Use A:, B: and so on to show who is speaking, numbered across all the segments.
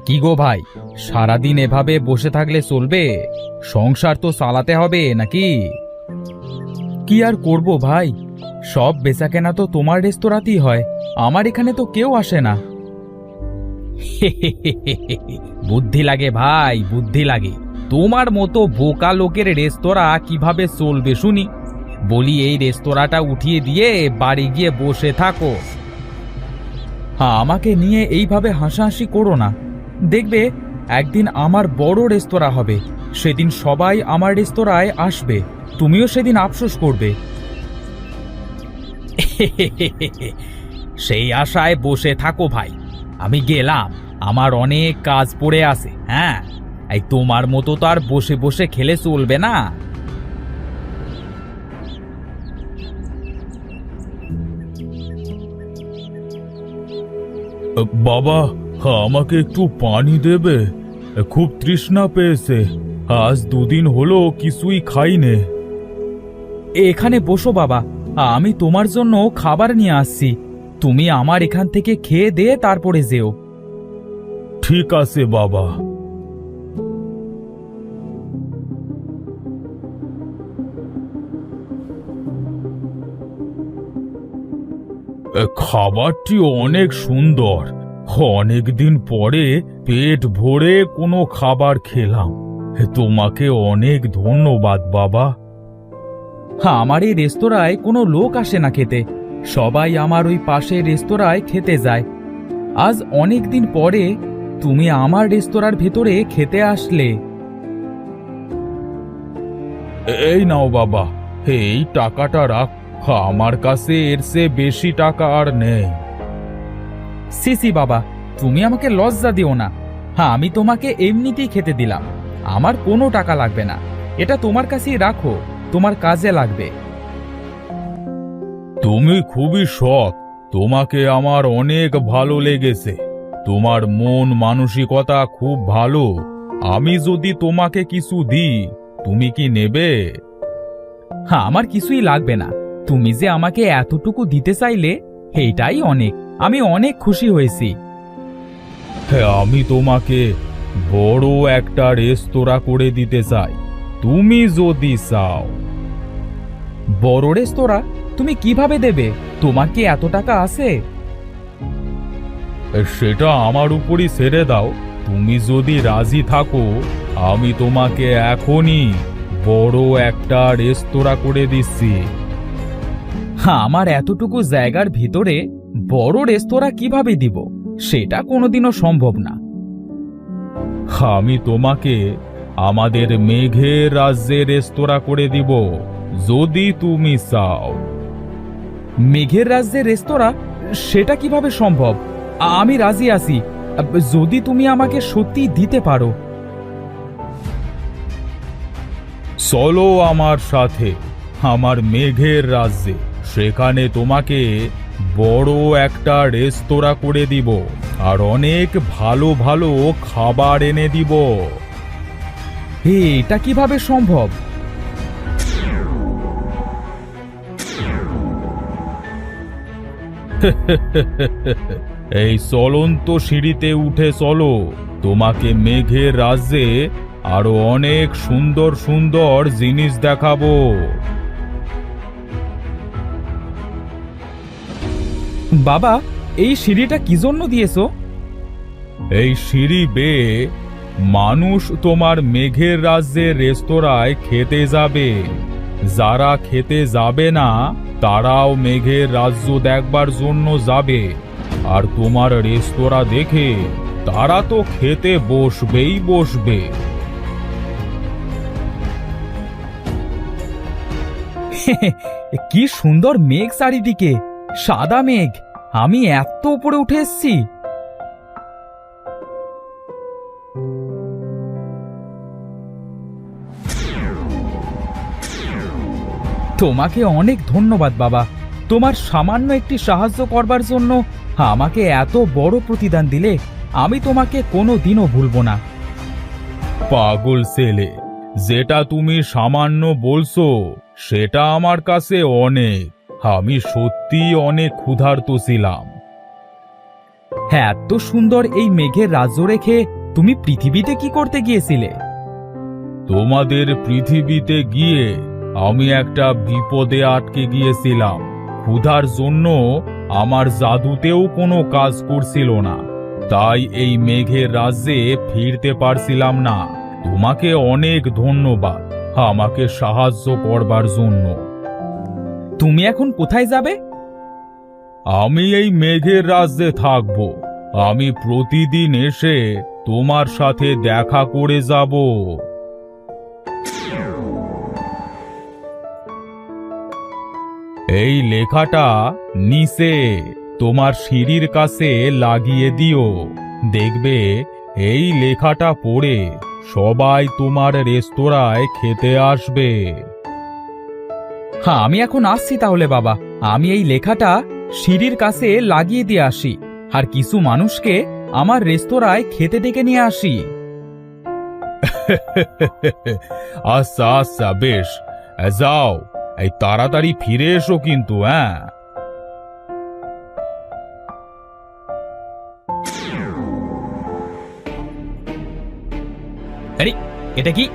A: কি গো ভাই, সারাদিন এভাবে বসে থাকলে চলবে? সংসার তো চালাতে হবে নাকি? কি আর করব ভাই, সব বেচাকেনা তো তোমার রেস্তোরাঁতেই হয়, আমার এখানে তো কেউ আসে না। বুদ্ধি লাগে ভাই, বুদ্ধি লাগে। তোমার মতো বোকা লোকের রেস্তোরাঁ কিভাবে চলবে শুনি? বলি এই রেস্তোরাঁটা উঠিয়ে দিয়ে বাড়ি গিয়ে বসে থাকো। হ্যাঁ, আমাকে নিয়ে এইভাবে হাসাহাসি করো না। দেখবে একদিন আমার বড় রেস্তোরাঁ হবে, সেদিন সবাই আমার রেস্তোরাঁয় আসবে, তুমিও সেদিন আফসোস করবে। সেই আশায় বসে থাকো ভাই, আমি গেলাম, আমার অনেক কাজ পড়ে আছে। হ্যাঁ, এই তোমার মতো তো আর বসে বসে খেলে চলবে না।
B: বাবা, আমাকে একটু পানি দেবে? খুব তৃষ্ণা পেয়েছে, আজ দুদিন হলো কিছুই খাইনে।
A: এখানে বসো বাবা, আমি তোমার জন্য খাবার নিয়ে আসছি, তুমি আমার এখান থেকে খেয়ে দিয়ে তারপরে যেও।
B: ঠিক আছে বাবা। খাবারটি অনেক সুন্দর, অনেক দিন পরে পেট ভরে কোনো খাবার খেলাম। তোমাকে অনেক ধন্যবাদ বাবা।
A: হ্যাঁ, আমার এই রেস্তোরাঁয় কোনো লোক আসে না খেতে, সবাই আমার ওই পাশের রেস্তোরাঁয় খেতে যায়। আজ অনেক দিন পরে তুমি আমার রেস্তোরাঁর ভেতরে খেতে আসলে।
B: এই নাও বাবা, এই টাকাটা রাখ, আমার কাছে এর চেয়ে বেশি টাকা আর নেই।
A: সিসি বাবা, তুমি আমাকে লজ্জা দিও না। হ্যাঁ, আমি তোমাকে এমনিতেই খেতে দিলাম, আমার কোনো টাকা লাগবে না, এটা তোমার কাছেই রাখো, তোমার কাজে লাগবে।
B: তুমি খুবই সৎ, তোমাকে আমার অনেক ভালো লেগেছে, তোমার মন মানসিকতা খুব ভালো। আমি যদি তোমাকে কিছু দিই, তুমি কি নেবে?
A: হ্যাঁ, আমার কিছুই লাগবে না, তুমি যে আমাকে এতটুকু দিতে চাইলে এইটাই অনেক, আমি অনেক খুশি হয়েছি।
B: হ্যাঁ, আমি তোমাকে বড় একটা রেস্তোরাঁ করে দিতে চাই, তুমি যদি চাও।
A: বড় রেস্তোরাঁ তুমি কিভাবে দেবে? তোমার কি এত টাকা আছে?
B: সেটা আমার উপরই ছেড়ে দাও, তুমি যদি রাজি থাকো, আমি তোমাকে এখনই বড় একটা রেস্তোরাঁ করে দিচ্ছি।
A: হ্যাঁ, আমার এতটুকু জায়গার ভিতরে বড় রেস্তোরাঁ কিভাবে দিব? সেটা কোনোদিনও সম্ভব না।
B: আমি তোমাকে আমাদের মেঘের রাজ্যে রেস্তোরাঁ করে দিব, যদি তুমি চাও।
A: মেঘের রাজ্যের রেস্তোরাঁ? সেটা কিভাবে সম্ভব? আমি রাজি আছি, যদি তুমি আমাকে সত্যি দিতে পারো।
B: চলো আমার সাথে আমার মেঘের রাজ্যে, সেখানে তোমাকে বড় একটা রেস্তোরাঁ করে দিব, আর অনেক ভালো ভালো খাবার এনে দিব।
A: এটা কিভাবে সম্ভব?
B: এই চলন্ত সিঁড়িতে উঠে চলো, তোমাকে মেঘের রাজ্যে আরো অনেক সুন্দর সুন্দর জিনিস দেখাবো।
A: বাবা, এই সিঁড়িটা কি জন্য দিয়েছো?
B: এই সিঁড়ি বেয়ে মানুষ তোমার মেঘের রাজ্যের রেস্তোরাঁয় খেতে যাবে, যারা খেতে যাবে না তারাও মেঘের রাজ্য দেখবার জন্য যাবে, আর তোমার রেস্তোরাঁ দেখে তারা তো খেতে বসবেই বসবে।
A: কি সুন্দর মেঘ চারিদিকে, সাদা মেঘ, আমি এত উপরে উঠে এসেছি। তোমাকে অনেক ধন্যবাদ বাবা, তোমার সামান্য একটি সাহায্য করবার জন্য আমাকে এত বড় প্রতিদান দিলে, আমি তোমাকে কোনো দিনও ভুলব না।
B: পাগল ছেলে, যেটা তুমি সামান্য বলছো সেটা আমার কাছে অনেক, আমি সত্যি অনেক ক্ষুধার্ত ছিলাম।
A: হ্যাঁ, এত সুন্দর এই মেঘের রাজ্য রেখে তুমি পৃথিবীতে কি করতে গিয়েছিলে?
B: তোমাদের পৃথিবীতে গিয়ে আমি একটা বিপদে আটকে গিয়েছিলাম। ক্ষুধার জন্য আমার জাদুতেও কোনো কাজ করছিল না, তাই এই মেঘের রাজ্যে ফিরতে পারছিলাম না। তোমাকে অনেক ধন্যবাদ আমাকে সাহায্য করবার জন্য।
A: তুমি এখন কোথায় যাবে?
B: আমি এই মেঘের রাজ্যে থাকব। আমি প্রতিদিন এসে তোমার সাথে দেখা করে যাব। এই লেখাটা নিচে তোমার সিঁড়ির কাছে লাগিয়ে দিও। দেখবে এই লেখাটা পড়ে সবাই তোমার রেস্তোরাঁয় খেতে আসবে।
A: হ্যাঁ, আমি এখন আসছি তাহলে বাবা। আমি এই লেখাটা সিঁড়ির কাছে লাগিয়ে দিয়ে আসি, আর কিছু মানুষকে আমার রেস্তোরাঁয় খেতে ডেকে নিয়ে আসি।
B: আচ্ছা আচ্ছা, বেশ, যাও, এই তাড়াতাড়ি ফিরে এসো কিন্তু। হ্যাঁ,
A: আরে এটা কি?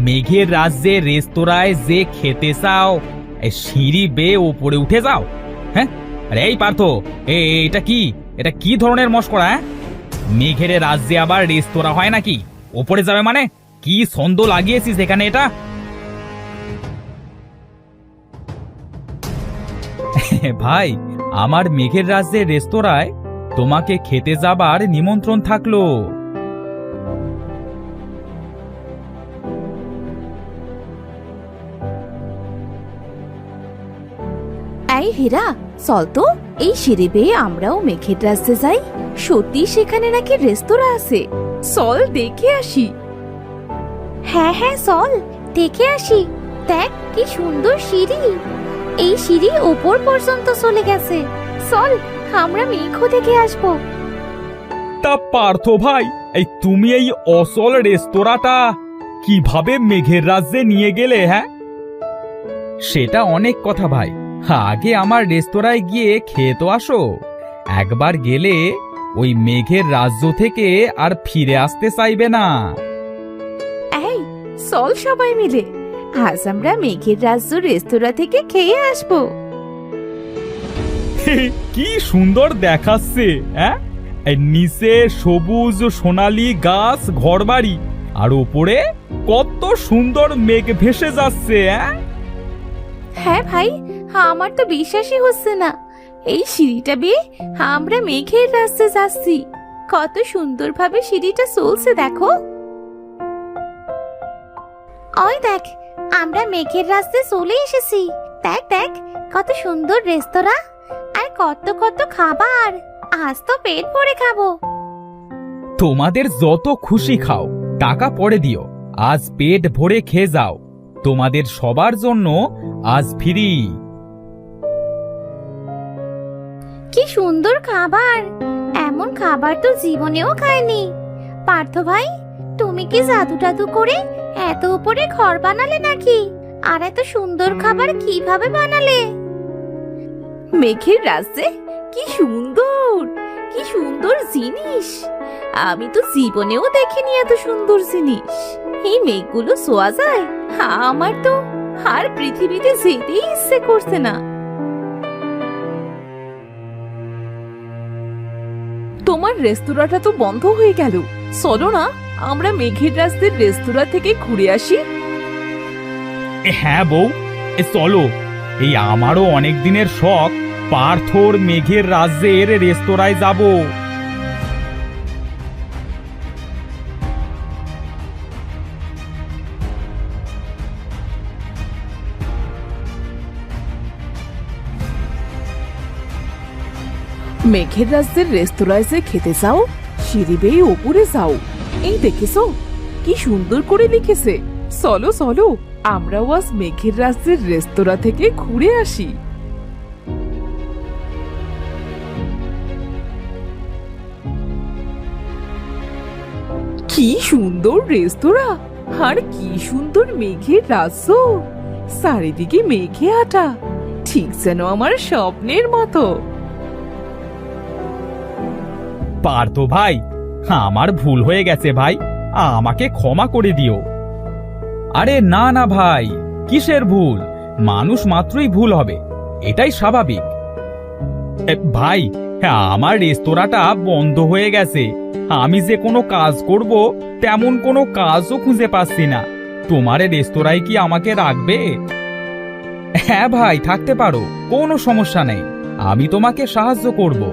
A: মেঘের রাজ্যে রেস্তোরাঁয় যে খেতে চাও, সিঁড়ি বেয়ে ওপরে উঠে যাও? হ্যাঁ, আরে এই পার্থ, এটা কি? এটা কি ধরনের মশকরা? মেঘের রাজ্যে আবার রেস্তোরাঁ হয় নাকি? ওপরে যাবে মানে? কি ছন্দ লাগিয়েছিস এখানে এটা? ভাই, আমার মেঘের রাজ্যের রেস্তোরাঁয় তোমাকে খেতে যাবার নিমন্ত্রণ থাকলো।
C: এই হীরা, চল তো এই সিঁড়ি বেয়ে আমরাও মেঘের রাস্তায় যাই। সত্যি সেখানে নাকি রেস্তোরাঁ আছে, চল দেখে আসি। হ্যাঁ হ্যাঁ, চল দেখে আসি। দেখ কি সুন্দর সিঁড়ি, এই সিঁড়ি উপর পর্যন্ত চলে গেছে। চল আমরা মেঘও দেখে আসবো।
A: তা পার্থ ভাই, এই তুমি এই অসল রেস্তোরাঁটা কিভাবে মেঘের রাজ্যে নিয়ে গেলে? হ্যাঁ, সেটা অনেক কথা ভাই। আগে আমার রেস্তোরাঁয় গিয়ে খেয়ে তো আসো। একবার গেলে ওই মেঘের রাজ্য থেকে আর ফিরে আসতে চাইবে না।
C: এই চল সবাই মিলে আজ আমরা মেঘের রাজ্য রেস্তোরাঁ থেকে খেয়ে আসবো।
A: কি সুন্দর দেখাচ্ছে! হ্যাঁ, এই নিচে সবুজ সোনালী গাছ, ঘরবাড়ি, আর উপরে কত সুন্দর মেঘ ভেসে যাচ্ছে।
C: হ্যাঁ ভাই, আমার তো বিশ্বাসই হচ্ছে না এই সিঁড়িটা বেয়ে আমরা মেঘের রাস্তায় যাচ্ছি। কত সুন্দরভাবে সিঁড়িটা চলছে দেখো। ওই দেখ, আমরা মেঘের রাস্তায় চলে এসেছি। দেখ দেখ কত সুন্দর রেস্তোরাঁ আর কত কত খাবার। আজ তো পেট ভরে খাবো।
A: তোমাদের যত খুশি খাও, টাকা পরে দিও। আজ পেট ভরে খেয়ে যাও। তোমাদের সবার জন্য আজ ফ্রি।
C: কি সুন্দর খাবার, এমন খাবার তো জীবনেও খাইনি। পার্থ ভাই, তুমি কি জাদু টাদু করে এত উপরে ঘর বানালে নাকি? আর এত সুন্দর খাবার কিভাবে বানালে? মেঘের রাজ্যে কি সুন্দর, কি সুন্দর জিনিস। আমি তো জীবনেও দেখিনি এত সুন্দর জিনিস। এই মেঘগুলো ছোঁয়া যায়, আমার তো আর পৃথিবীতে যেতেই ইচ্ছে করছে না। তোমার রেস্তোরাঁটা তো বন্ধ হয়ে গেল, চলো না আমরা মেঘের রাস্তার রেস্তোরাঁ থেকে ঘুরে আসি।
A: হ্যাঁ বউ, চলো। এই আমারও অনেক দিনের শখ, পার্থর মেঘের রাজ্যের রেস্তোরাঁয় যাব।
C: মেঘের রাজ্যের রেস্তোরাঁয় যে খেতে চাও, সিঁড়ি বেয়ে ওপরে যাও। এই দেখেছো কি সুন্দর করে লিখেছে। চলো চলো আমরাও আজ মেঘের রাজ্যের রেস্তোরাঁ থেকে ঘুরে আসি। কি সুন্দর রেস্তোরাঁ আর কি সুন্দর মেঘের রাজ্য। চারিদিকে মেঘে আটা, ঠিক যেন আমার স্বপ্নের মতো।
A: পার্থ ভাই, আমার ভুল হয়ে গেছে ভাই, আমাকে ক্ষমা করে দিও। আরে না না ভাই, কিসের ভুল? মানুষ মাত্রই ভুল হবে, এটাই স্বাভাবিক। ভাই, আমার রেস্তোরাঁটা বন্ধ হয়ে গেছে, আমি যে কোনো কাজ করব তেমন কোনো কাজও খুঁজে পাচ্ছি না। তোমার রেস্তোরাঁয় কি আমাকে রাখবে? হ্যাঁ ভাই, থাকতে পারো, কোনো সমস্যা নেই, আমি তোমাকে সাহায্য করব।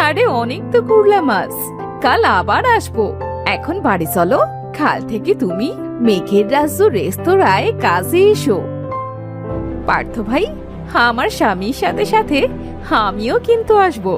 D: আরে অনেক তো ঘুরলাম আজ, কাল আবার আসবো। এখন বাড়ি চলো, কাল থেকে তুমি মেঘের রাজ্য রেস্তোরাঁয় কাজে এসো। পার্থ ভাই, আমার স্বামীর সাথে সাথে আমিও কিন্তু আসবো।